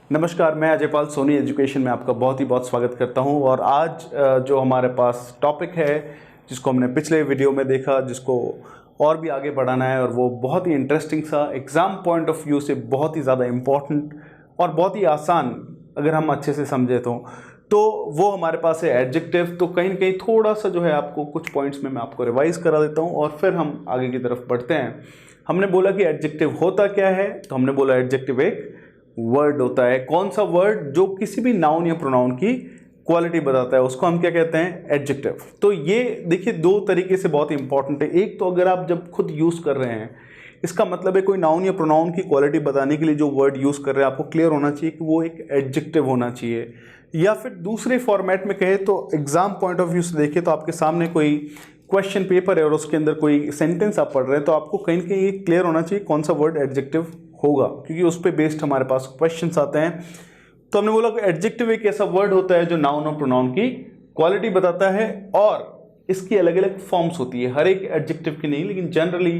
नमस्कार, मैं अजय पाल सोनी एजुकेशन में आपका बहुत स्वागत करता हूं। और आज जो हमारे पास टॉपिक है जिसको हमने पिछले वीडियो में देखा, जिसको और भी आगे बढ़ाना है, और वो बहुत ही इंटरेस्टिंग सा एग्ज़ाम पॉइंट ऑफ व्यू से बहुत ही ज़्यादा इम्पॉर्टेंट और बहुत ही आसान अगर हम अच्छे से समझे तो वो हमारे पास है एडजेक्टिव। तो कहीं ना कहीं थोड़ा सा जो है आपको कुछ पॉइंट्स में मैं आपको रिवाइज़ करा देता हूँ और फिर हम आगे की तरफ बढ़ते हैं। हमने बोला कि एडजेक्टिव होता क्या है, तो हमने बोला एडजेक्टिव एक वर्ड होता है। कौन सा वर्ड? जो किसी भी नाउन या प्रोनाउन की क्वालिटी बताता है, उसको हम क्या कहते हैं? एडजेक्टिव। तो ये देखिए दो तरीके से बहुत इंपॉर्टेंट है। एक तो अगर आप जब खुद यूज़ कर रहे हैं, इसका मतलब है कोई नाउन या प्रोनाउन की क्वालिटी बताने के लिए जो वर्ड यूज़ कर रहे हैं, आपको क्लियर होना चाहिए कि वो एक एडजेक्टिव होना चाहिए। या फिर दूसरे फॉर्मेट में कहे तो एग्जाम पॉइंट ऑफ व्यू से देखें तो आपके सामने कोई क्वेश्चन पेपर है और उसके अंदर कोई सेंटेंस आप पढ़ रहे हैं, तो आपको कहीं ना कहीं ये क्लियर होना चाहिए कौन सा वर्ड एडजेक्टिव होगा, क्योंकि उस पर बेस्ड हमारे पास क्वेश्चंस आते हैं। तो हमने बोला कि एडजेक्टिव एक ऐसा वर्ड होता है जो नाउन और प्रोनाउन की क्वालिटी बताता है, और इसकी अलग अलग फॉर्म्स होती है। हर एक एडजेक्टिव की नहीं, लेकिन जनरली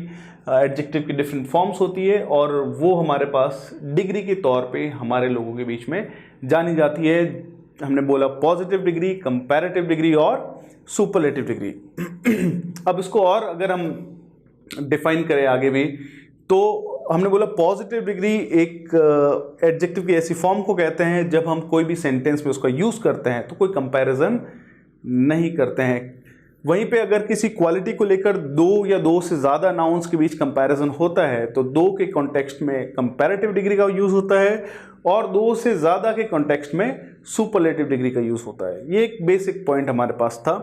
एडजेक्टिव की डिफरेंट फॉर्म्स होती है, और वो हमारे पास डिग्री के तौर पे हमारे लोगों के बीच में जानी जाती है। हमने बोला पॉजिटिव डिग्री, कंपैरेटिव डिग्री और सुपरलेटिव डिग्री। अब इसको और अगर हम डिफाइन करें आगे भी, तो हमने बोला पॉजिटिव डिग्री एक एडजेक्टिव की ऐसी फॉर्म को कहते हैं जब हम कोई भी सेंटेंस में उसका यूज़ करते हैं तो कोई कंपैरिजन नहीं करते हैं। वहीं पे अगर किसी क्वालिटी को लेकर दो या दो से ज़्यादा नाउन्स के बीच कंपैरिजन होता है तो दो के कॉन्टेक्स्ट में कंपैरेटिव डिग्री का यूज़ होता है, और दो से ज़्यादा के कॉन्टेक्स्ट में सुपरलेटिव डिग्री का यूज़ होता है। ये एक बेसिक पॉइंट हमारे पास था।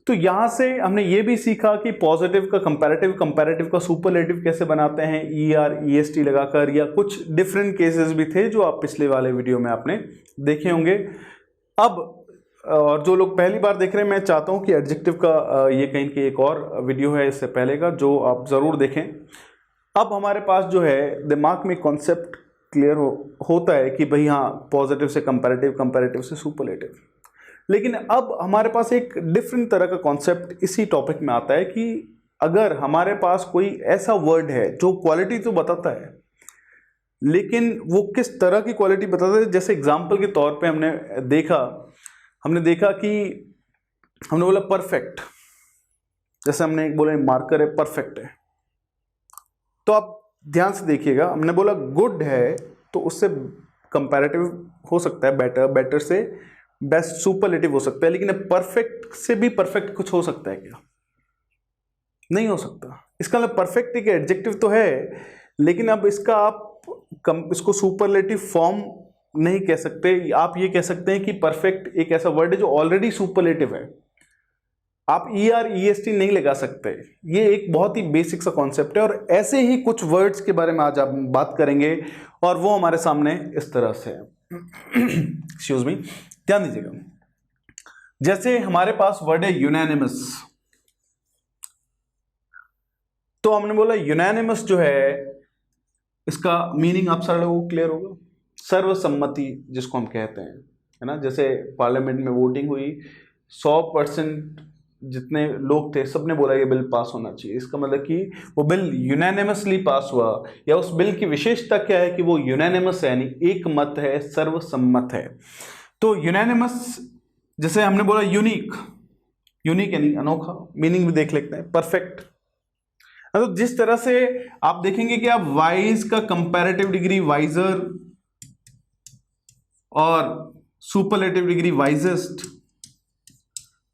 तो यहाँ से हमने ये भी सीखा कि पॉजिटिव का कंपैरेटिव, कंपैरेटिव का सुपरलेटिव कैसे बनाते हैं, ER EST लगाकर, या कुछ डिफरेंट केसेस भी थे जो आप पिछले वाले वीडियो में आपने देखे होंगे। अब और जो लोग पहली बार देख रहे हैं, मैं चाहता हूँ कि एडजेक्टिव का ये कहीं की एक और वीडियो है इससे पहले का, जो आप ज़रूर देखें। अब हमारे पास जो है दिमाग में कॉन्सेप्ट क्लियर होता है कि भाई हाँ, पॉजिटिव से कंपैरेटिव, कंपैरेटिव से सुपरलेटिव। लेकिन अब हमारे पास एक डिफरेंट तरह का कॉन्सेप्ट इसी टॉपिक में आता है कि अगर हमारे पास कोई ऐसा वर्ड है जो क्वालिटी तो बताता है, लेकिन वो किस तरह की क्वालिटी बताता है। जैसे एग्जांपल के तौर पे हमने देखा कि हमने बोला परफेक्ट। जैसे हमने एक बोला मार्कर है, परफेक्ट है, तो आप ध्यान से देखिएगा। हमने बोला गुड है, तो उससे कंपैरेटिव हो सकता है बेटर, बेटर से बेस्ट, सुपरलेटिव हो सकता है। लेकिन परफेक्ट से भी परफेक्ट कुछ हो सकता है क्या? नहीं हो सकता। इसका मतलब परफेक्ट एक एडजेक्टिव तो है, लेकिन अब इसका आप इसको सुपरलेटिव फॉर्म नहीं कह सकते। आप ये कह सकते हैं कि परफेक्ट एक ऐसा वर्ड है जो ऑलरेडी सुपरलेटिव है। आप ER EST नहीं लगा सकते। ये एक बहुत ही बेसिक सा कॉन्सेप्ट है, और ऐसे ही कुछ वर्ड्स के बारे में आज आप बात करेंगे, और वो हमारे सामने इस तरह से है। एक्सक्यूज मी, ध्यान दीजिएगा। जैसे हमारे पास वर्ड है यूनानिमस, तो हमने बोला यूनानिमस जो है, इसका मीनिंग आप सारे लोगों को क्लियर होगा। सर्वसम्मति जिसको हम कहते हैं, है ना। जैसे पार्लियामेंट में वोटिंग हुई, 100% जितने लोग थे सबने बोला ये बिल पास होना चाहिए। इसका मतलब कि वो बिल यूनानिमसली पास हुआ, या उस बिल की विशेषता क्या है कि वो यूनानिमस है, यानी एक मत है, सर्वसम्मत है। तो यूनानिमस, जैसे हमने बोला यूनिक, यूनिक यानी अनोखा, मीनिंग भी देख लेते हैं। परफेक्ट, तो जिस तरह से आप देखेंगे कि आप वाइज का कंपैरेटिव डिग्री वाइजर और सुपरलेटिव डिग्री वाइजेस्ट,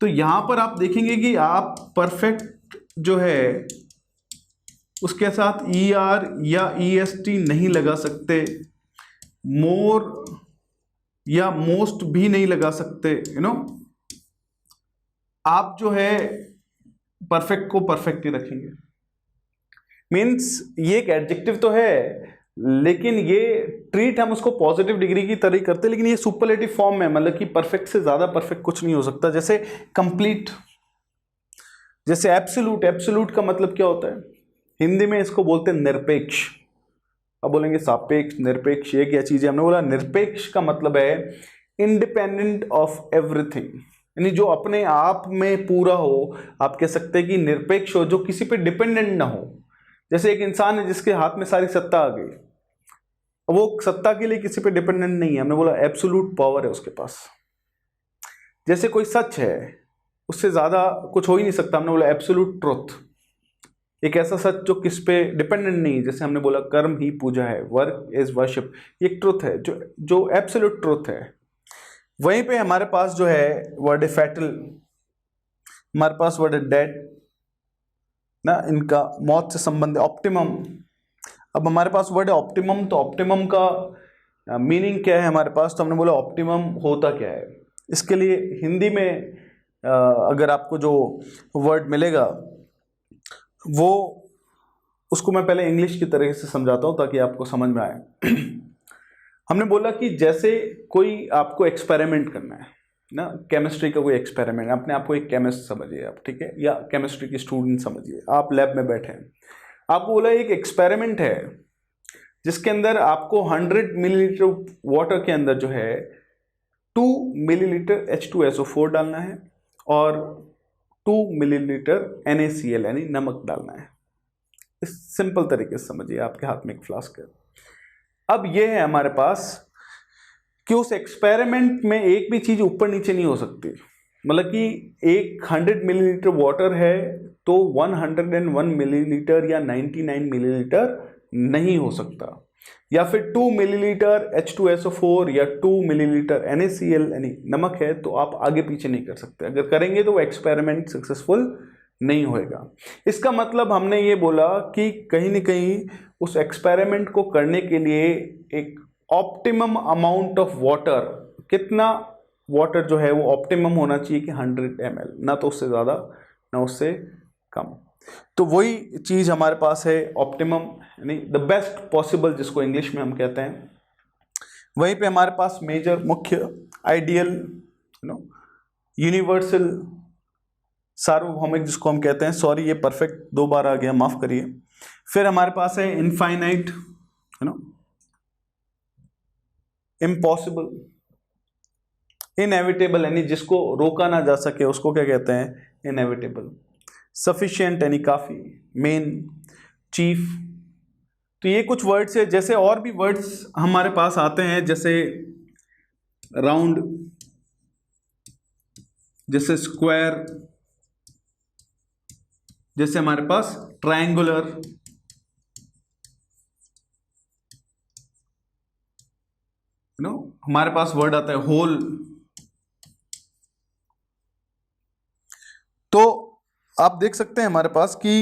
तो यहां पर आप देखेंगे कि आप परफेक्ट जो है उसके साथ ER या EST नहीं लगा सकते, मोर या मोस्ट भी नहीं लगा सकते, आप जो है परफेक्ट को परफेक्ट ही रखेंगे। मीन्स ये एक एडजेक्टिव तो है, लेकिन ये ट्रीट हम उसको पॉजिटिव डिग्री की तरह करते हैं, लेकिन ये सुपरलेटिव फॉर्म में, मतलब कि परफेक्ट से ज्यादा परफेक्ट कुछ नहीं हो सकता। जैसे कंप्लीट, जैसे एब्सोल्यूट। एब्सोल्यूट का मतलब क्या होता है? हिंदी में इसको बोलते हैं निरपेक्ष। अब बोलेंगे सापेक्ष, निरपेक्ष, ये क्या चीज है? हमने बोला निरपेक्ष का मतलब है इंडिपेंडेंट ऑफ एवरीथिंग, यानी जो अपने आप में पूरा हो। आप कह सकते हैं कि निरपेक्ष हो, जो किसी पे डिपेंडेंट ना हो। जैसे एक इंसान है जिसके हाथ में सारी सत्ता आ गई, वो सत्ता के लिए किसी पे डिपेंडेंट नहीं है, हमने बोला एब्सोल्यूट पावर है उसके पास। जैसे कोई सच है, उससे ज्यादा कुछ हो ही नहीं सकता, हमने बोला एब्सोल्यूट ट्रुथ। एक ऐसा सच जो किस पे डिपेंडेंट नहीं है, जैसे हमने बोला कर्म ही पूजा है, वर्क इज वर्शिप, ये एक ट्रुथ है जो एब्सोल्यूट ट्रुथ है। वहीं पे हमारे पास जो है वर्ड है फैटल, हमारे पास वर्ड है डेड ना, इनका मौत से संबंध है। ऑप्टिमम, अब हमारे पास वर्ड है ऑप्टिमम, तो ऑप्टिमम का मीनिंग क्या है हमारे पास, तो हमने बोला ऑप्टिमम होता क्या है। इसके लिए हिंदी में अगर आपको जो वर्ड मिलेगा वो, उसको मैं पहले इंग्लिश की तरह से समझाता हूँ ताकि आपको समझ में आए। हमने बोला कि जैसे कोई आपको एक्सपेरिमेंट करना है ना, केमिस्ट्री का कोई एक्सपेरिमेंट, अपने आप को एक केमिस्ट समझिए आप, ठीक है, या केमिस्ट्री की स्टूडेंट समझिए, आप लैब में बैठे हैं, आपको बोला एक एक्सपेरिमेंट है जिसके अंदर आपको 100 मिलीलीटर वाटर के अंदर जो है 2 मिलीलीटर H2SO4 डालना है और 2 मिलीलीटर NaCl यानी नमक डालना है। इस सिंपल तरीके से समझिए, आपके हाथ में एक फ्लास्क है। अब ये है हमारे पास कि उस एक्सपेरिमेंट में एक भी चीज ऊपर नीचे नहीं हो सकती, मतलब कि एक 100 मिलीलीटर वाटर है तो 101 मिलीलीटर या 99 मिलीलीटर नहीं हो सकता, या फिर 2 मिलीलीटर H2SO4 या 2 मिलीलीटर NaCl यानी नमक है तो आप आगे पीछे नहीं कर सकते। अगर करेंगे तो वो एक्सपेरिमेंट सक्सेसफुल नहीं होएगा। इसका मतलब हमने ये बोला कि कहीं ना कहीं उस एक्सपेरिमेंट को करने के लिए एक ऑप्टिमम अमाउंट ऑफ वाटर, कितना वाटर जो है वो ऑप्टिमम होना चाहिए कि 100 ml, ना तो उससे ज़्यादा ना उससे कम। तो वही चीज़ हमारे पास है ऑप्टिमम यानी द बेस्ट पॉसिबल, जिसको इंग्लिश में हम कहते हैं। वहीं पे हमारे पास मेजर, मुख्य, आइडियल, यूनिवर्सल, सार्वभौमिक जिसको हम कहते हैं, सॉरी ये परफेक्ट 2 बार आ गया, माफ करिए। फिर हमारे पास है इनफाइनाइट, इम्पॉसिबल, इनएविटेबल यानी जिसको रोका ना जा सके उसको क्या कहते हैं, इनएविटेबल, सफिशिएंट यानी काफी, मेन, चीफ। तो ये कुछ वर्ड्स है। जैसे और भी वर्ड्स हमारे पास आते हैं, जैसे राउंड, जैसे स्क्वायर, जैसे हमारे पास ट्रायंगुलर, हमारे पास वर्ड आता है होल। तो आप देख सकते हैं हमारे पास कि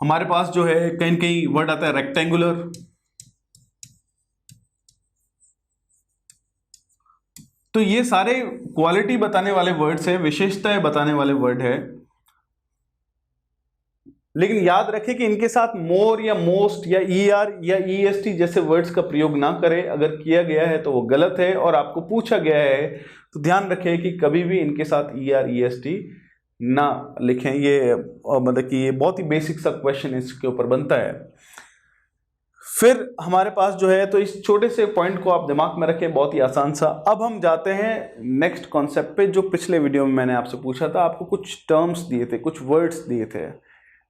हमारे पास जो है कहीं कहीं वर्ड आता है रेक्टेंगुलर। तो ये सारे क्वालिटी बताने वाले वर्ड्स हैं, विशेषताएं बताने वाले वर्ड है। लेकिन याद रखें कि इनके साथ मोर या मोस्ट या ER या EST जैसे वर्ड्स का प्रयोग ना करें। अगर किया गया है तो वो गलत है, और आपको पूछा गया है तो ध्यान रखें कि कभी भी इनके साथ ER EST ना लिखें। ये मतलब कि ये बहुत ही बेसिक सा क्वेश्चन इसके ऊपर बनता है। फिर हमारे पास जो है, तो इस छोटे से पॉइंट को आप दिमाग में रखें, बहुत ही आसान सा। अब हम जाते हैं नेक्स्ट कॉन्सेप्ट पे, जो पिछले वीडियो में मैंने आपसे पूछा था। आपको कुछ टर्म्स दिए थे, कुछ वर्ड्स दिए थे,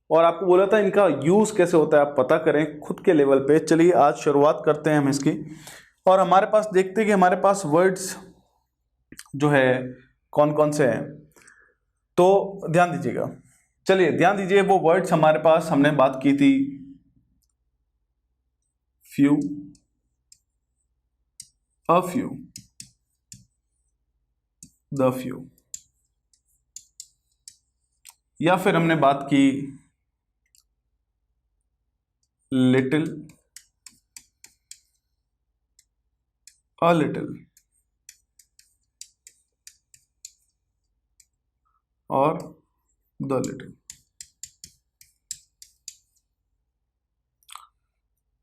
और आपको बोला था इनका यूज कैसे होता है आप पता करें खुद के लेवल पे। चलिए आज शुरुआत करते हैं हम इसकी, और हमारे पास देखते हैं कि हमारे पास वर्ड्स जो है कौन कौन से हैं। तो ध्यान दीजिएगा, चलिए ध्यान दीजिए। वो वर्ड्स हमारे पास हमने बात की थी, few, a few, the few, या फिर हमने बात की लिटिल, अ लिटिल, और द लिटिल।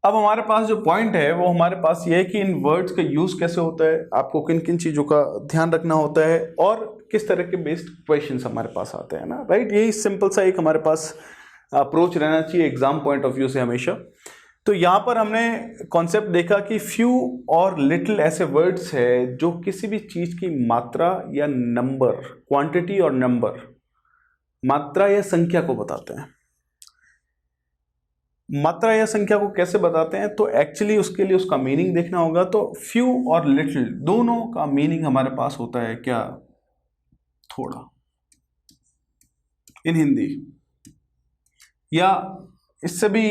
अब हमारे पास जो पॉइंट है वो हमारे पास ये है कि इन वर्ड्स का यूज कैसे होता है, आपको किन किन चीजों का ध्यान रखना होता है, और किस तरह के बेस्ड क्वेश्चंस हमारे पास आते हैं ना, राइट। यही सिंपल सा एक हमारे पास अप्रोच रहना चाहिए एग्जाम पॉइंट ऑफ व्यू से हमेशा। तो यहाँ पर हमने कॉन्सेप्ट देखा कि फ्यू और लिटिल ऐसे वर्ड्स है जो किसी भी चीज की मात्रा या नंबर, क्वांटिटी और नंबर, मात्रा या संख्या को बताते हैं। मात्रा या संख्या को कैसे बताते हैं, तो एक्चुअली उसके लिए उसका मीनिंग देखना होगा। तो फ्यू और लिटिल दोनों का मीनिंग हमारे पास होता है क्या, थोड़ा, इन हिंदी। या इससे भी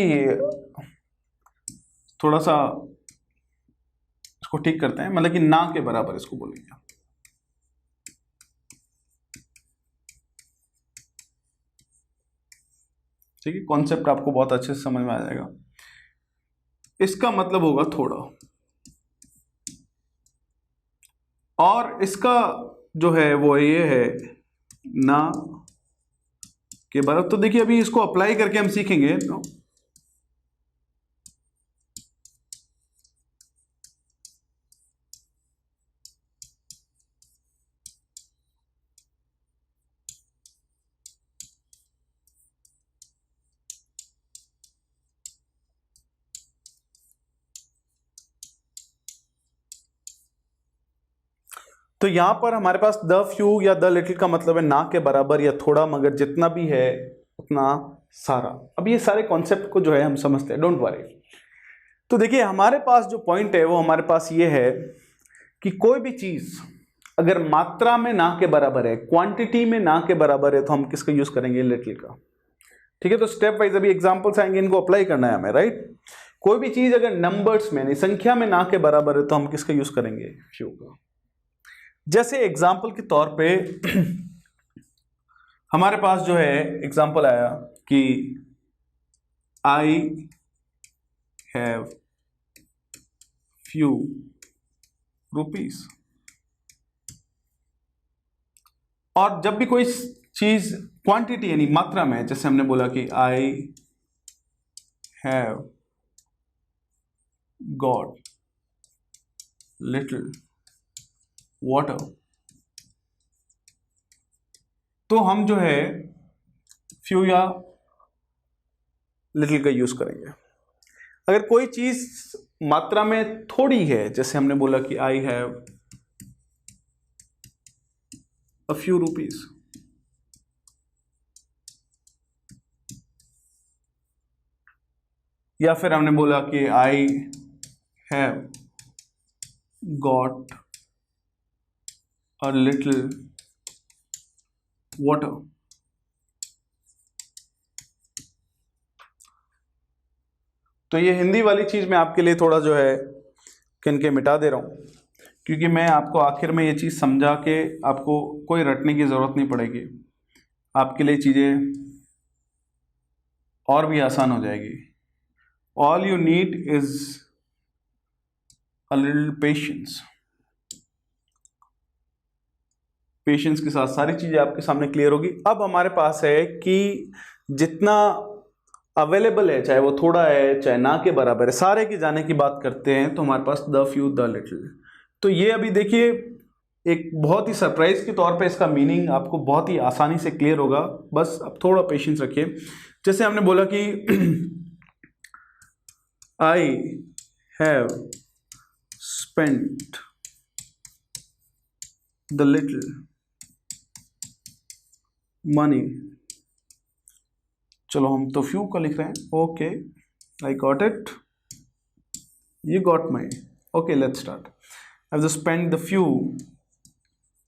थोड़ा सा इसको ठीक करते हैं, मतलब कि ना के बराबर इसको बोलेंगे। ठीक है, कॉन्सेप्ट आपको बहुत अच्छे से समझ में आ जाएगा। इसका मतलब होगा थोड़ा, और इसका जो है वो ये है ना के बराबर। तो देखिए अभी इसको अप्लाई करके हम सीखेंगे। तो यहां पर हमारे पास द फ्यू या द लिटिल का मतलब है ना के बराबर या थोड़ा, मगर जितना भी है उतना सारा। अब ये सारे कॉन्सेप्ट को जो है हम समझते हैं, डोंट वरी। तो देखिए हमारे पास जो पॉइंट है वो हमारे पास ये है कि कोई भी चीज अगर मात्रा में ना के बराबर है, क्वांटिटी में ना के बराबर है, तो हम किसका यूज करेंगे, लिटिल का। ठीक है, तो स्टेप वाइज अभी एग्जांपल्स आएंगे, इनको अप्लाई करना है हमें, राइट। कोई भी चीज अगर नंबर्स में, संख्या में ना के बराबर है, तो हम किसका यूज करेंगे, फ्यू का। जैसे एग्जाम्पल के तौर पे हमारे पास जो है एग्जाम्पल आया कि आई हैव फ्यू रुपीस। और जब भी कोई चीज क्वांटिटी यानी मात्रा में, जैसे हमने बोला कि I have got little water, तो हम जो है फ्यू या लिटिल का यूज करेंगे। अगर कोई चीज मात्रा में थोड़ी है, जैसे हमने बोला कि I have a few rupees, या फिर हमने बोला कि I have got a little water, तो ये हिंदी वाली चीज मैं आपके लिए थोड़ा जो है किनके मिटा दे रहा हूं, क्योंकि मैं आपको आखिर में ये चीज समझा के आपको कोई रटने की जरूरत नहीं पड़ेगी, आपके लिए चीजें और भी आसान हो जाएगी। All you need is a little patience. Patience के साथ सारी चीजें आपके सामने क्लियर होगी। अब हमारे पास है कि जितना अवेलेबल है, चाहे वो थोड़ा है चाहे ना के बराबर है, सारे के जाने की बात करते हैं, तो हमारे पास द फ्यू द लिटिल। तो ये अभी देखिए एक बहुत ही सरप्राइज के तौर पे इसका मीनिंग आपको बहुत ही आसानी से क्लियर होगा, बस अब थोड़ा पेशेंस रखिए। जैसे हमने बोला कि I have spent the little money, चलो हम तो फ्यू का लिख रहे हैं, okay I got it, you got my, okay let's start. I have to spend the few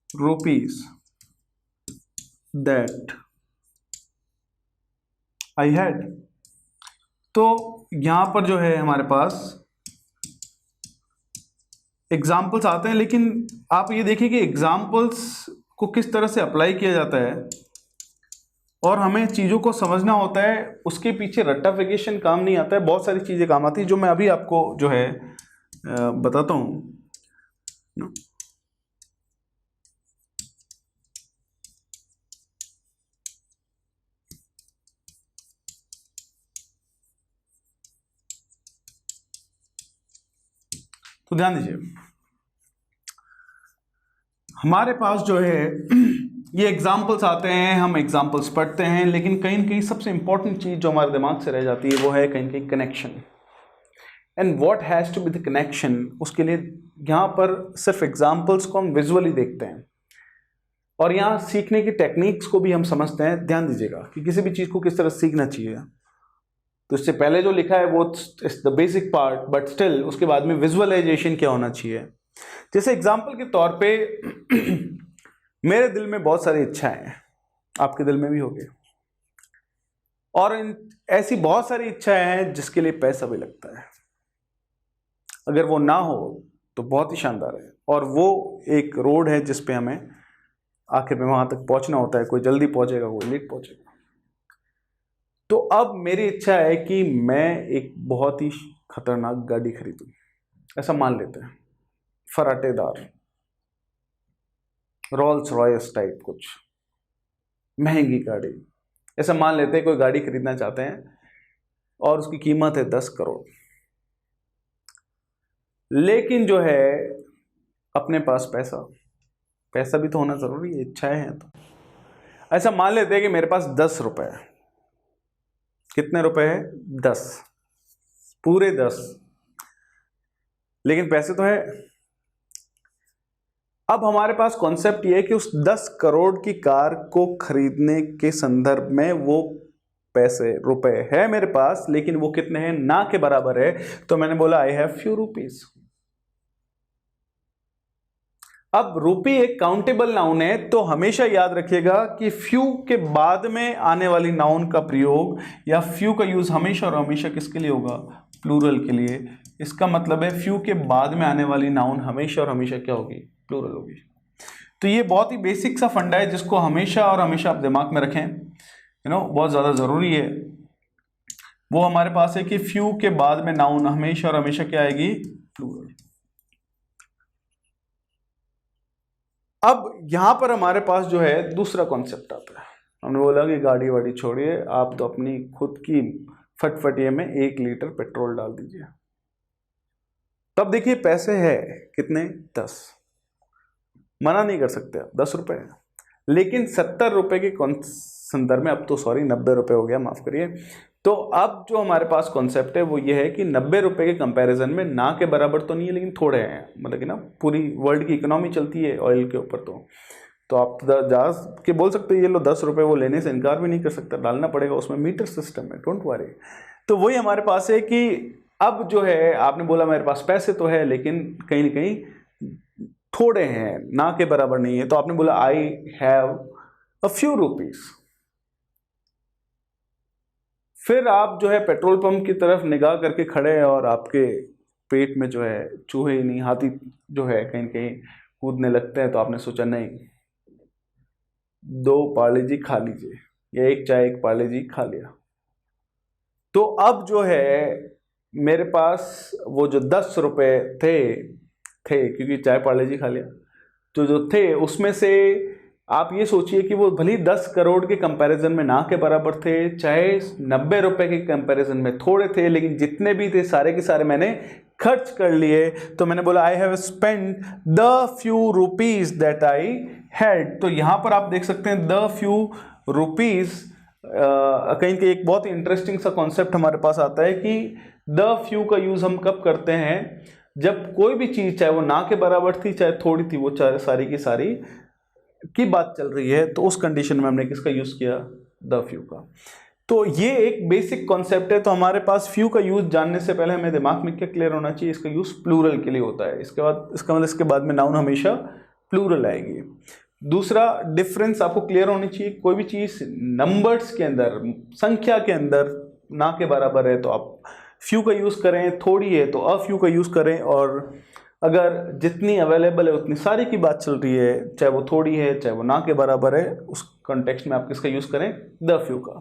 rupees that I had. तो यहां पर जो है हमारे पास एग्जाम्पल्स आते हैं, लेकिन आप ये देखिए कि एग्जाम्पल्स को किस तरह से अप्लाई किया जाता है और हमें चीज़ों को समझना होता है, उसके पीछे रट्टाफिकेशन काम नहीं आता है, बहुत सारी चीज़ें काम आती है जो मैं अभी आपको जो है बताता हूँ। तो ध्यान दीजिए, हमारे पास जो है ये एग्जाम्पल्स आते हैं, हम एग्जाम्पल्स पढ़ते हैं, लेकिन कहीं ना कहीं सबसे इंपॉर्टेंट चीज़ जो हमारे दिमाग से रह जाती है वो है कहीं ना कहीं connection. And what has to be the connection, उसके लिए यहाँ पर सिर्फ एग्जाम्पल्स को हम विजुअली देखते हैं और यहाँ सीखने की टेक्निक्स को भी हम समझते हैं। ध्यान दीजिएगा कि किसी भी चीज़ को किस तरह सीखना चाहिए। तो इससे पहले जो लिखा है वो is the basic part, but still उसके बाद में विजुअलाइजेशन क्या होना चाहिए। जैसे एग्जांपल के तौर पे मेरे दिल में बहुत सारी इच्छाएं हैं, आपके दिल में भी होगी, और ऐसी बहुत सारी इच्छाएं हैं जिसके लिए पैसा भी लगता है। अगर वो ना हो तो बहुत ही शानदार है, और वो एक रोड है जिस पे हमें आखिर में वहां तक पहुंचना होता है। कोई जल्दी पहुंचेगा, कोई लेट पहुंचेगा। तो अब मेरी इच्छा है कि मैं एक बहुत ही खतरनाक गाड़ी खरीदूं। ऐसा मान लेते हैं, फराटेदार, रोल्स रॉयस टाइप कुछ महंगी गाड़ी, ऐसा मान लेते हैं कोई गाड़ी खरीदना चाहते हैं और उसकी कीमत है 10 करोड़। लेकिन जो है अपने पास पैसा भी तो होना जरूरी है, इच्छाएं हैं। तो ऐसा मान लेते हैं कि मेरे पास 10 रुपए है। कितने रुपए है? 10, पूरे 10। लेकिन पैसे तो है। अब हमारे पास कॉन्सेप्ट ये है कि उस 10 करोड़ की कार को खरीदने के संदर्भ में वो पैसे रुपए है मेरे पास, लेकिन वो कितने हैं? ना के बराबर है। तो मैंने बोला आई हैव फ्यू रुपीज। अब रूपी एक काउंटेबल नाउन है, तो हमेशा याद रखिएगा कि फ्यू के बाद में आने वाली नाउन का प्रयोग या फ्यू का यूज हमेशा और हमेशा किसके लिए होगा? प्लूरल के लिए। इसका मतलब है फ्यू के बाद में आने वाली नाउन हमेशा और हमेशा क्या होगी? प्लूरल होगी। तो ये बहुत ही बेसिक सा फंडा है जिसको हमेशा और हमेशा आप दिमाग में रखें, बहुत ज्यादा जरूरी है। वो हमारे पास है कि फ्यू के बाद में नाउन हमेशा और हमेशा क्या आएगी? प्लूरल। अब यहां पर हमारे पास जो है दूसरा कॉन्सेप्ट आता है। हमने बोला कि गाड़ी वाड़ी छोड़िए, आप तो अपनी खुद की फटफटिये में 1 लीटर पेट्रोल डाल दीजिए। तब देखिए पैसे है कितने? 10। मना नहीं कर सकते आप, 10 रुपए है। लेकिन 70 रुपए के संदर्भ में, अब तो सॉरी 90 रुपए हो गया, माफ करिए। तो अब जो हमारे पास कॉन्सेप्ट है वो ये है कि 90 रुपए के कंपैरिजन में ना के बराबर तो नहीं है, लेकिन थोड़े हैं। मतलब कि पूरी वर्ल्ड की इकोनॉमी चलती है ऑयल के ऊपर। तो आप जा के बोल सकते हैं ये लो 10 रुपए, वो लेने से इनकार भी नहीं कर सकता, डालना पड़ेगा, उसमें मीटर सिस्टम है, डोंट वरी। तो वही हमारे पास है कि अब जो है आपने बोला मेरे पास पैसे तो है, लेकिन कहीं ना कहीं थोड़े हैं, ना के बराबर नहीं है। तो आपने बोला I have a few rupees. फिर आप जो है पेट्रोल पंप की तरफ निगाह करके खड़े हैं और आपके पेट में जो है चूहे ही नहीं, हाथी जो है कहीं कहीं कूदने लगते हैं। तो आपने सोचा नहीं, 2 पार्ले जी खा लीजिए, या 1 चाय 1 पार्ले जी खा लिया। तो अब जो है मेरे पास वो जो 10 रुपए थे क्योंकि चाय पार्ले जी खा लिया, तो जो थे उसमें से आप ये सोचिए कि वो भली 10 करोड़ के कंपैरिजन में ना के बराबर थे, चाहे 90 रुपए के कंपैरिजन में थोड़े थे, लेकिन जितने भी थे सारे के सारे मैंने खर्च कर लिए। तो मैंने बोला I have spend the few rupees that I had. तो यहां पर आप देख सकते हैं द फ्यू रुपीज, कहीं के एक बहुत ही इंटरेस्टिंग सा कॉन्सेप्ट हमारे पास आता है कि द फ्यू का यूज हम कब करते हैं? जब कोई भी चीज, चाहे वो ना के बराबर थी चाहे थोड़ी थी, वो चाहे सारी की सारी की बात चल रही है, तो उस कंडीशन में हमने किसका यूज किया? द फ्यू का। तो ये एक बेसिक कॉन्सेप्ट है। तो हमारे पास फ्यू का यूज जानने से पहले हमें दिमाग में क्या क्लियर होना चाहिए? इसका यूज प्लूरल के लिए होता है। इसके बाद इसका मतलब इसके बाद में नाउन हमेशा प्लूरल आएगी। दूसरा डिफरेंस आपको क्लियर होनी चाहिए, कोई भी चीज नंबर्स के अंदर, संख्या के अंदर ना के बराबर है तो आप फ्यू का यूज करें, थोड़ी है तो अ फ्यू का यूज करें, और अगर जितनी अवेलेबल है उतनी सारी की बात चल रही है, चाहे वो थोड़ी है चाहे वो ना के बराबर है, उस कॉन्टेक्स्ट में आप किसका यूज करें? द फ्यू का।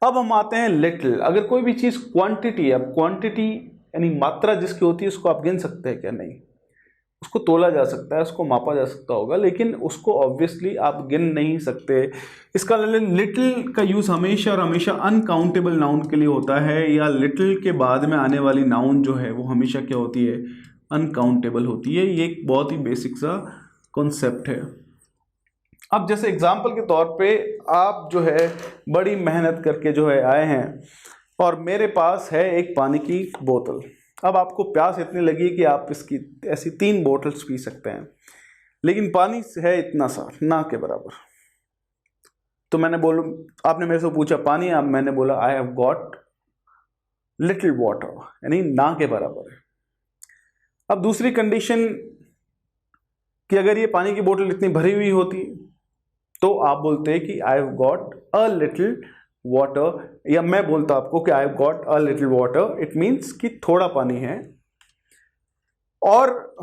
अब हम आते हैं लिटिल। अगर कोई भी चीज क्वांटिटी, अब क्वांटिटी यानी मात्रा जिसकी होती है उसको आप गिन सकते हैं क्या? नहीं, उसको तोला जा सकता है, उसको मापा जा सकता होगा, लेकिन उसको ऑब्वियसली आप गिन नहीं सकते। इसका लिटिल का यूज हमेशा और हमेशा अनकाउंटेबल नाउन के लिए होता है, या लिटिल के बाद में आने वाली नाउन जो है वो हमेशा क्या होती है? अनकाउंटेबल होती है। ये एक बहुत ही बेसिक सा कॉन्सेप्ट है। अब जैसे एग्जाम्पल के तौर पे आप जो है बड़ी मेहनत करके जो है आए हैं और मेरे पास है एक पानी की बोतल। अब आपको प्यास इतनी लगी कि आप इसकी ऐसी 3 बोतल्स पी सकते हैं, लेकिन पानी है इतना सा, ना के बराबर। तो मैंने आपने मेरे से पूछा पानी, अब मैंने बोला I have got little water, यानी ना के बराबर है। अब दूसरी कंडीशन कि अगर ये पानी की बोतल इतनी भरी हुई होती तो आप बोलते हैं कि I have got a little water, या मैं बोलता आपको कि I have got a little water, it means कि थोड़ा पानी है, और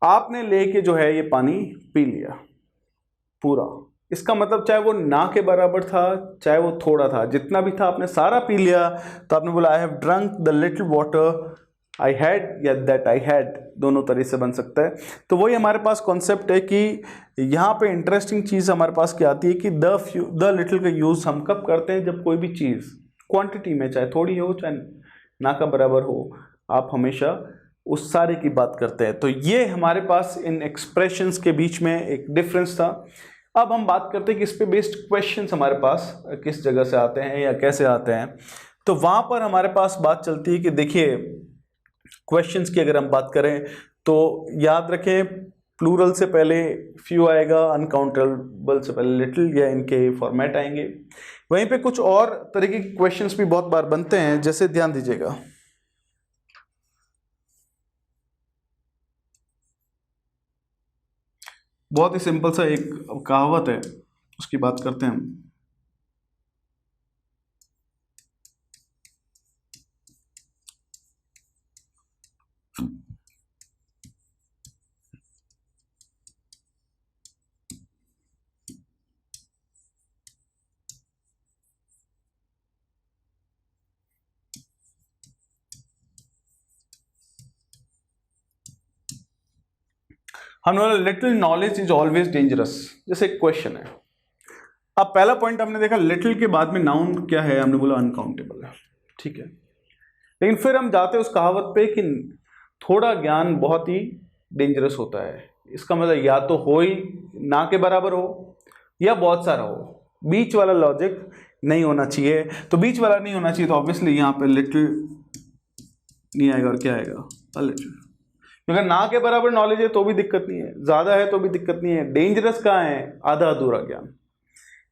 आपने लेके जो है ये पानी पी लिया पूरा। इसका मतलब चाहे वो ना के बराबर था चाहे वो थोड़ा था, जितना भी था आपने सारा पी लिया, तो आपने बोला I have drunk the little water I had, या दैट आई हैड, दोनों तरह से बन सकता है। तो वही हमारे पास कॉन्सेप्ट है कि यहाँ पे इंटरेस्टिंग चीज़ हमारे पास क्या आती है कि द लिटिल का यूज़ हम कब करते हैं, जब कोई भी चीज़ क्वांटिटी में, चाहे थोड़ी हो चाहे ना का बराबर हो, आप हमेशा उस सारे की बात करते हैं। तो ये हमारे पास इन एक्सप्रेशंस के बीच में एक डिफरेंस था। अब हम बात करते हैं कि इस पे बेस्ड क्वेश्चंस हमारे पास किस जगह से आते हैं या कैसे आते हैं। तो वहाँ पर हमारे पास बात चलती है कि देखिए क्वेश्चंस की अगर हम बात करें तो याद रखें प्लूरल से पहले फ्यू आएगा, अनकाउंटेबल से पहले लिटिल, या इनके फॉर्मेट आएंगे। वहीं पे कुछ और तरीके के क्वेश्चंस भी बहुत बार बनते हैं, जैसे ध्यान दीजिएगा, बहुत ही सिंपल सा एक कहावत है, उसकी बात करते हैं हम। हमने बोला little knowledge is always dangerous, जैसे एक क्वेश्चन है। अब पहला पॉइंट हमने देखा लिटिल के बाद में नाउन क्या है, हमने बोला अनकाउंटेबल है, ठीक है। लेकिन फिर हम जाते हैं उस कहावत पे कि थोड़ा ज्ञान बहुत ही डेंजरस होता है। इसका मतलब या तो हो ही ना के बराबर हो या बहुत सारा हो, बीच वाला लॉजिक नहीं होना चाहिए। तो बीच वाला नहीं होना चाहिए, तो ऑब्वियसली यहाँ पे लिटिल नहीं आएगा, और क्या आएगा, अ लिटिल। अगर ना के बराबर नॉलेज है तो भी दिक्कत नहीं है, ज़्यादा है तो भी दिक्कत नहीं है। डेंजरस कहाँ है, आधा अधूरा ज्ञान,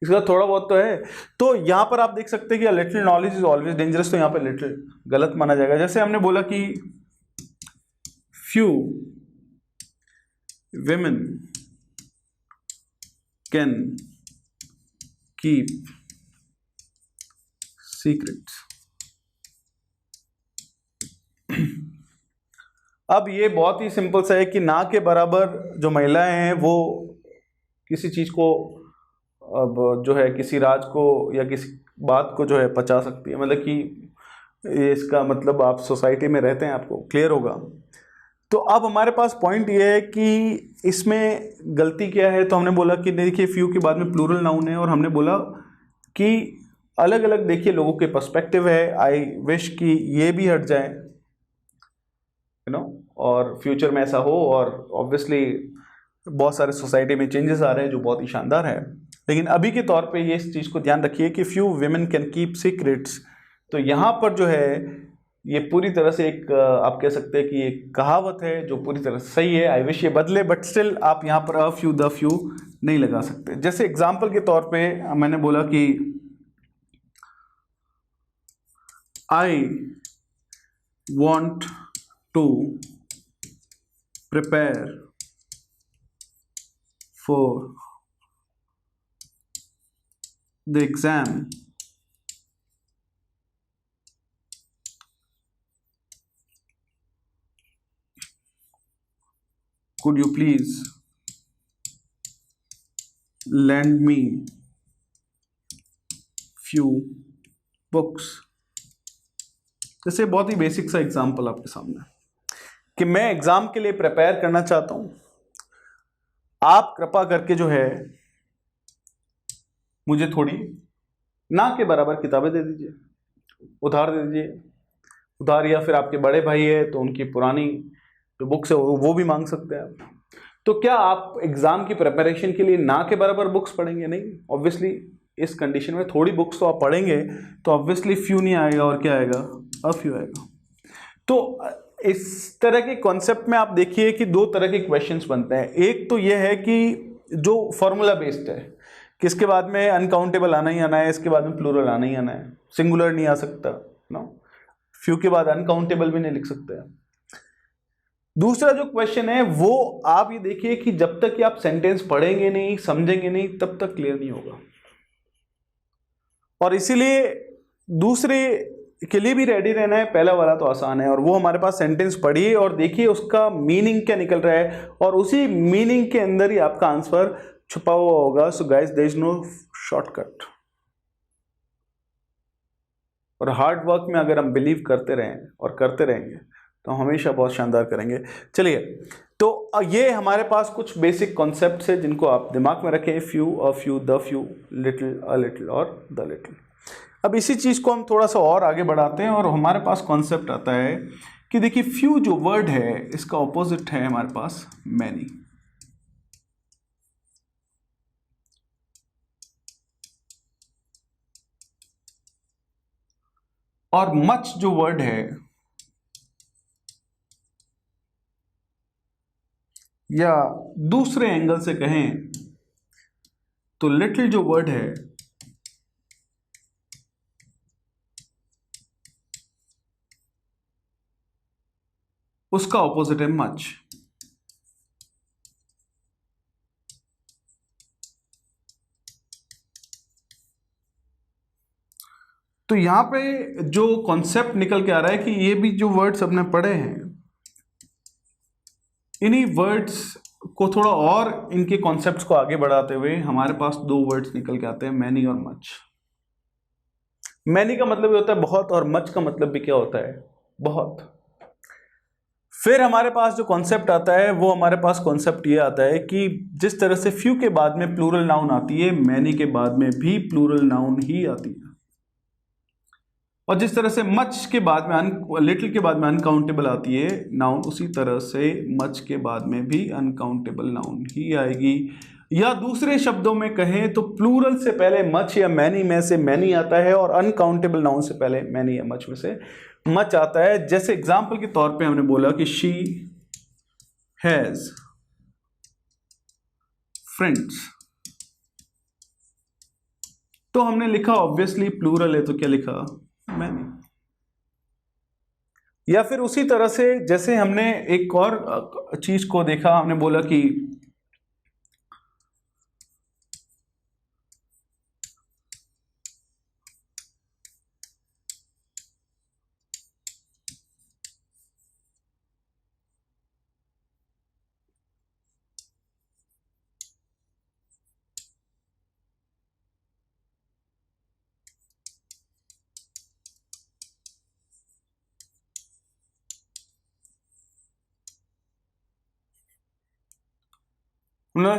इसका थोड़ा बहुत तो है। तो यहाँ पर आप देख सकते हैं कि little knowledge is always dangerous, तो यहाँ पर लिटिल गलत माना जाएगा। जैसे हमने बोला कि few women can keep secrets। अब ये बहुत ही सिंपल सा है कि ना के बराबर जो महिलाएं हैं वो किसी चीज़ को, अब जो है किसी राज को या किसी बात को जो है पचा सकती है, मतलब कि ये इसका मतलब आप सोसाइटी में रहते हैं, आपको क्लियर होगा। तो अब हमारे पास पॉइंट ये है कि इसमें गलती क्या है। तो हमने बोला कि देखिए फ्यू के बाद में प्लूरल नाउन है, और हमने बोला कि अलग अलग देखिए लोगों के पर्सपेक्टिव है। आई विश कि ये भी हट जाए, यू नो, और फ्यूचर में ऐसा हो, और ऑब्वियसली बहुत सारे सोसाइटी में चेंजेस आ रहे हैं जो बहुत ही शानदार है। लेकिन अभी के तौर पे ये इस चीज़ को ध्यान रखिए कि few women can keep secrets. तो यहाँ पर जो है ये पूरी तरह से एक आप कह सकते हैं कि एक कहावत है जो पूरी तरह से सही है। आई विश ये बदले, बट स्टिल आप यहाँ पर अ फ्यू द फ्यू नहीं लगा सकते। जैसे एग्जाम्पल के तौर पे मैंने बोला कि I want to prepare for the exam could you please lend me few books। जैसे बहुत ही बेसिक सा एग्जांपल आपके सामने कि मैं एग्जाम के लिए प्रिपेयर करना चाहता हूं, आप कृपा करके जो है मुझे थोड़ी ना के बराबर किताबें दे दीजिए, उधार दे दीजिए। उधार, या फिर आपके बड़े भाई है तो उनकी पुरानी जो बुक्स है वो भी मांग सकते हैं आप। तो क्या आप एग्जाम की प्रिपरेशन के लिए ना के बराबर बुक्स पढ़ेंगे? नहीं, ऑब्वियसली इस कंडीशन में थोड़ी बुक्स तो आप पढ़ेंगे, तो ऑब्वियसली फ्यू नहीं आएगा, और क्या आएगा, अ फ्यू आएगा। तो इस तरह के कॉन्सेप्ट में आप देखिए कि दो तरह के क्वेश्चंस बनते हैं। एक तो ये है कि जो फॉर्मूला बेस्ड है कि इसके बाद में अनकाउंटेबल आना ही आना है, इसके बाद में प्लूरल आना ही आना है, सिंगुलर नहीं आ सकता, नो। फ्यू के बाद अनकाउंटेबल भी नहीं लिख सकते हैं। दूसरा जो क्वेश्चन है वो आप ये देखिए कि जब तक कि आप सेंटेंस पढ़ेंगे नहीं, समझेंगे नहीं, तब तक क्लियर नहीं होगा। और इसीलिए दूसरे के लिए भी रेडी रहना है। पहला वाला तो आसान है, और वो हमारे पास सेंटेंस पढ़िए और देखिए उसका मीनिंग क्या निकल रहा है, और उसी मीनिंग के अंदर ही आपका आंसर छुपा हुआ होगा। So guys, there is no shortcut. और हार्ड वर्क में अगर हम बिलीव करते रहें और करते रहेंगे तो हमेशा बहुत शानदार करेंगे। चलिए, तो ये हमारे पास कुछ बेसिक कॉन्सेप्ट्स है जिनको आप दिमाग में रखें। Few, a few, the few, little, a little और द लिटिल। अब इसी चीज़ को हम थोड़ा सा और आगे बढ़ाते हैं और हमारे पास कॉन्सेप्ट आता है कि देखिए, फ्यू जो वर्ड है इसका ऑपोजिट है हमारे पास मैनी। और मच जो वर्ड है, या दूसरे एंगल से कहें तो लिटिल जो वर्ड है उसका ऑपोजिट है मच। तो यहां पे जो कॉन्सेप्ट निकल के आ रहा है कि ये भी जो वर्ड्स हमने पढ़े हैं, इन्हीं वर्ड्स को थोड़ा और इनके कॉन्सेप्ट्स को आगे बढ़ाते हुए हमारे पास दो वर्ड्स निकल के आते हैं, मैनी और मच। मैनी का मतलब ये होता है बहुत, और मच का मतलब भी क्या होता है, बहुत। फिर हमारे पास जो कॉन्सेप्ट आता है वो हमारे पास कॉन्सेप्ट ये आता है कि जिस तरह से फ्यू के बाद में प्लूरल नाउन आती है, मैनी के बाद में भी प्लूरल नाउन ही आती है। और जिस तरह से मच के बाद में लिटिल के बाद में अनकाउंटेबल आती है नाउन, उसी तरह से मच के बाद में भी अनकाउंटेबल नाउन ही आएगी। या दूसरे शब्दों में कहें तो प्लूरल से पहले मच या मैनी में से मैनी आता है, और अनकाउंटेबल नाउन से पहले मैनी या मच में से मच आता है। जैसे एग्जाम्पल के तौर पे हमने बोला कि शी हैज फ्रेंड्स, तो हमने लिखा ऑब्वियसली प्लूरल है, तो क्या लिखा, मैनी। या फिर उसी तरह से जैसे हमने एक और चीज को देखा, हमने बोला कि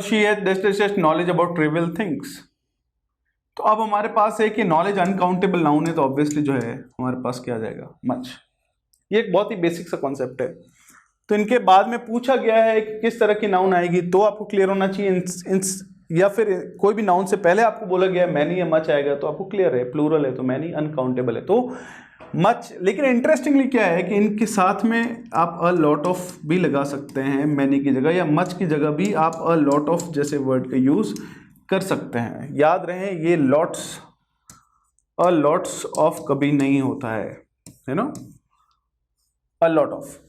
she has knowledge about trivial things. तो अब हमारे पास है कि नॉलेज अनकाउंटेबल नाउन है, तो ऑब्वियसली जो है हमारे पास क्या आ जाएगा, मच। ये एक बहुत ही बेसिक सा कॉन्सेप्ट है। तो इनके बाद में पूछा गया है कि किस तरह की नाउन आएगी, तो आपको क्लियर होना चाहिए। या फिर कोई भी नाउन से पहले आपको बोला गया है मैनी या मच आएगा, तो आपको क्लियर है, प्लूरल है तो मैनी, अनकाउंटेबल है तो मच। लेकिन इंटरेस्टिंगली क्या है कि इनके साथ में आप अ लॉट ऑफ भी लगा सकते हैं मैनी की जगह, या मच की जगह भी आप अ लॉट ऑफ जैसे वर्ड का यूज कर सकते हैं। याद रहे, ये लॉट्स ऑफ कभी नहीं होता है ना, अ लॉट ऑफ।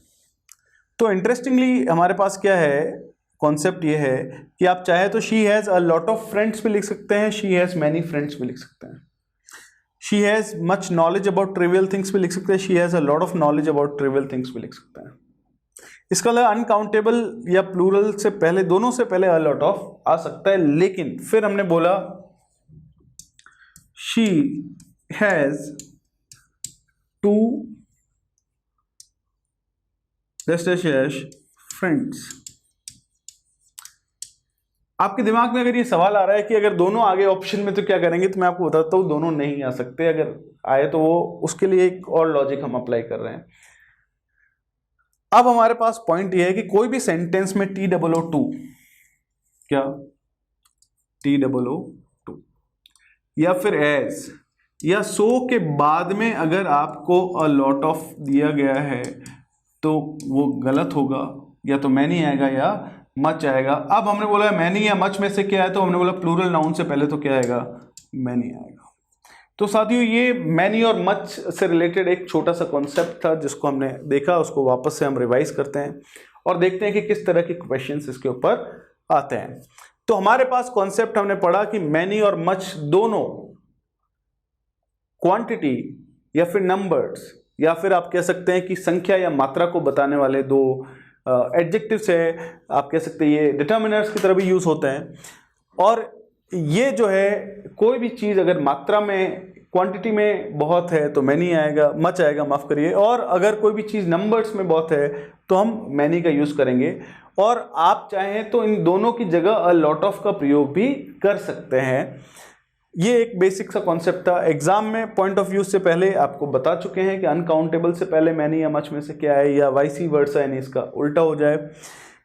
तो इंटरेस्टिंगली हमारे पास क्या है, कॉन्सेप्ट ये है कि आप चाहे तो she has a lot of friends भी लिख सकते हैं, शी हैज मैनी फ्रेंड्स भी लिख सकते हैं, she has much knowledge about trivial things भी लिख सकते हैं, she has a lot of knowledge about trivial things भी लिख सकते हैं। इसका मतलब अनकाउंटेबल या प्लूरल से पहले, दोनों से पहले अ लॉट ऑफ आ सकता है। लेकिन फिर हमने बोला शी हैज टू फ्रेंड्स। आपके दिमाग में अगर ये सवाल आ रहा है कि अगर दोनों आगे ऑप्शन में तो क्या करेंगे, तो मैं आपको बताता हूं दोनों नहीं आ सकते। अगर आए तो वो उसके लिए एक और लॉजिक हम अप्लाई कर रहे हैं। अब हमारे पास पॉइंट ये है कि कोई भी सेंटेंस में TOO2 क्या, TOO2 या फिर एज या सो के बाद में अगर आपको अ लॉट ऑफ दिया गया है तो वो गलत होगा, या तो मैनी आएगा या मच आएगा। अब हमने बोला मैनी या मच में से क्या है, तो हमने बोला प्लूरल नाउन से पहले तो क्या आएगा, मैनी आएगा। तो साथियों ये मैनी और मच से रिलेटेड एक छोटा सा कॉन्सेप्ट था जिसको हमने देखा, उसको वापस से हम रिवाइज करते हैं और देखते हैं कि किस तरह के क्वेश्चंस इसके ऊपर आते हैं। तो हमारे पास कॉन्सेप्ट हमने पढ़ा कि मैनी और मच दोनों क्वांटिटी या फिर नंबर्स या फिर आप कह सकते हैं कि संख्या या मात्रा को बताने वाले दो एडजेक्टिव्स है, आप कह सकते हैं ये डिटर्मिनर्स की तरह भी यूज होते हैं। और ये जो है कोई भी चीज़ अगर मात्रा में क्वांटिटी में बहुत है तो मैनी आएगा, मच आएगा, माफ़ करिए, और अगर कोई भी चीज़ नंबर्स में बहुत है तो हम मैनी का यूज़ करेंगे। और आप चाहें तो इन दोनों की जगह अ लॉट ऑफ का प्रयोग भी कर सकते हैं। ये एक बेसिक सा कॉन्सेप्ट था। एग्जाम में पॉइंट ऑफ व्यू से पहले आपको बता चुके हैं कि अनकाउंटेबल से पहले मैनी या मच में से क्या है, या वाइसी वर्सा यानी इसका उल्टा हो जाए।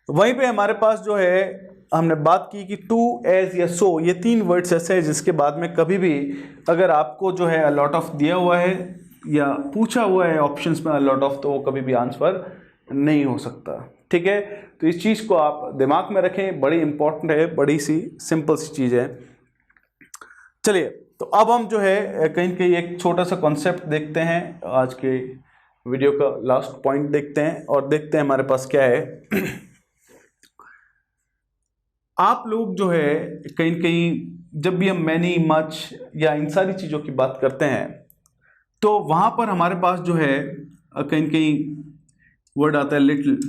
वहीं पे हमारे पास जो है हमने बात की कि टू, एज या सो, ये तीन वर्ड्स ऐसे हैं जिसके बाद में कभी भी अगर आपको जो है अ लॉट ऑफ दिया हुआ है या पूछा हुआ है ऑप्शंस में अ लॉट ऑफ, तो वो कभी भी आंसर नहीं हो सकता। ठीक है, तो इस चीज़ को आप दिमाग में रखें, बड़ी इंपॉर्टेंट है, बड़ी सी सिंपल सी चीज़ है। चलिए, तो अब हम जो है कहीं कहीं एक छोटा सा कॉन्सेप्ट देखते हैं, आज के वीडियो का लास्ट पॉइंट देखते हैं और देखते हैं हमारे पास क्या है। आप लोग जो है कहीं कहीं जब भी हम मैनी, मच या इन सारी चीज़ों की बात करते हैं तो वहाँ पर हमारे पास जो है कहीं कहीं वर्ड आता है लिटिल।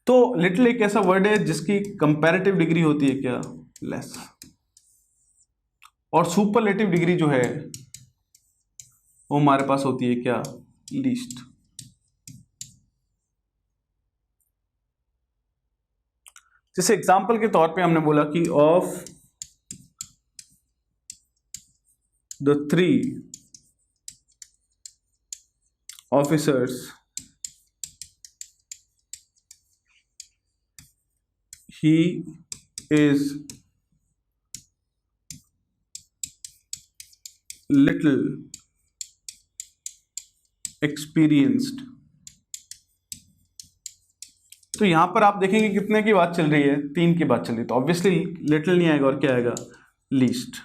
तो लिटिल एक ऐसा वर्ड है जिसकी कंपैरेटिव डिग्री होती है क्या, लेस, और सुपरलेटिव डिग्री जो है वो हमारे पास होती है क्या, लीस्ट। जैसे एग्जाम्पल के तौर पे हमने बोला कि of the 3 officers he is little experienced। तो यहां पर आप देखेंगे कितने की बात चल रही है, 3 की बात चल रही है, तो ऑब्वियसली लिटिल नहीं आएगा और क्या आएगा, लीस्ट।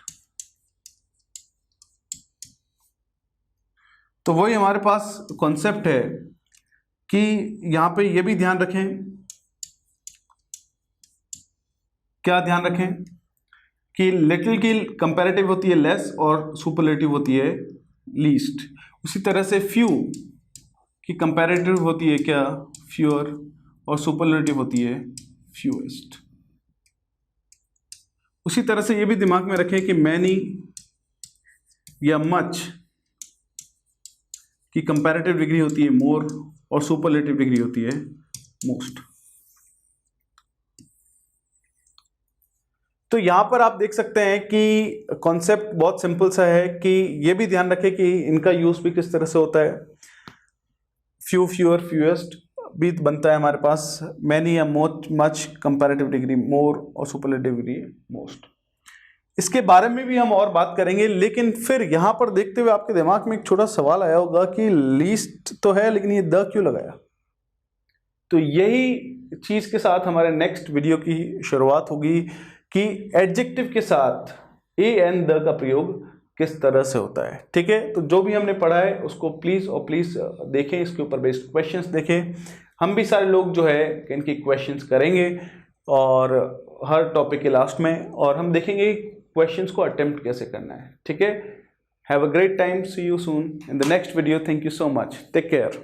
तो वही हमारे पास कॉन्सेप्ट है कि यहां पे ये भी ध्यान रखें, क्या ध्यान रखें कि लिटिल की कंपैरेटिव होती है लेस और सुपरलेटिव होती है लीस्ट। उसी तरह से फ्यू की कंपैरेटिव होती है क्या, फ्यूअर, और सुपरलेटिव होती है फ्यूएस्ट। उसी तरह से ये भी दिमाग में रखें कि मैनी या मच की कंपैरेटिव डिग्री होती है मोर और सुपरलेटिव डिग्री होती है मोस्ट। तो यहां पर आप देख सकते हैं कि कॉन्सेप्ट बहुत सिंपल सा है कि ये भी ध्यान रखें कि इनका यूज भी किस तरह से होता है। फ्यू, फ्यूअर, फ्यूएस्ट भी बनता है हमारे पास, मैनी या मच कंपैरेटिव डिग्री मोर और सुपरलेटिव डिग्री मोस्ट। इसके बारे में भी हम और बात करेंगे, लेकिन फिर यहां पर देखते हुए आपके दिमाग में एक छोटा सवाल आया होगा कि लीस्ट तो है लेकिन ये द क्यों लगाया। तो यही चीज के साथ हमारे नेक्स्ट वीडियो की शुरुआत होगी कि एडजेक्टिव के साथ ए एन द का प्रयोग किस तरह से होता है। ठीक है, तो जो भी हमने पढ़ा है उसको प्लीज और प्लीज देखें, इसके ऊपर बेस्ड क्वेश्चंस देखें। हम भी सारे लोग जो है इनकी क्वेश्चंस करेंगे और हर टॉपिक के लास्ट में, और हम देखेंगे क्वेश्चंस को अटेम्प्ट कैसे करना है। ठीक है, have a great time, see you soon in the next video. Thank you so much, take care.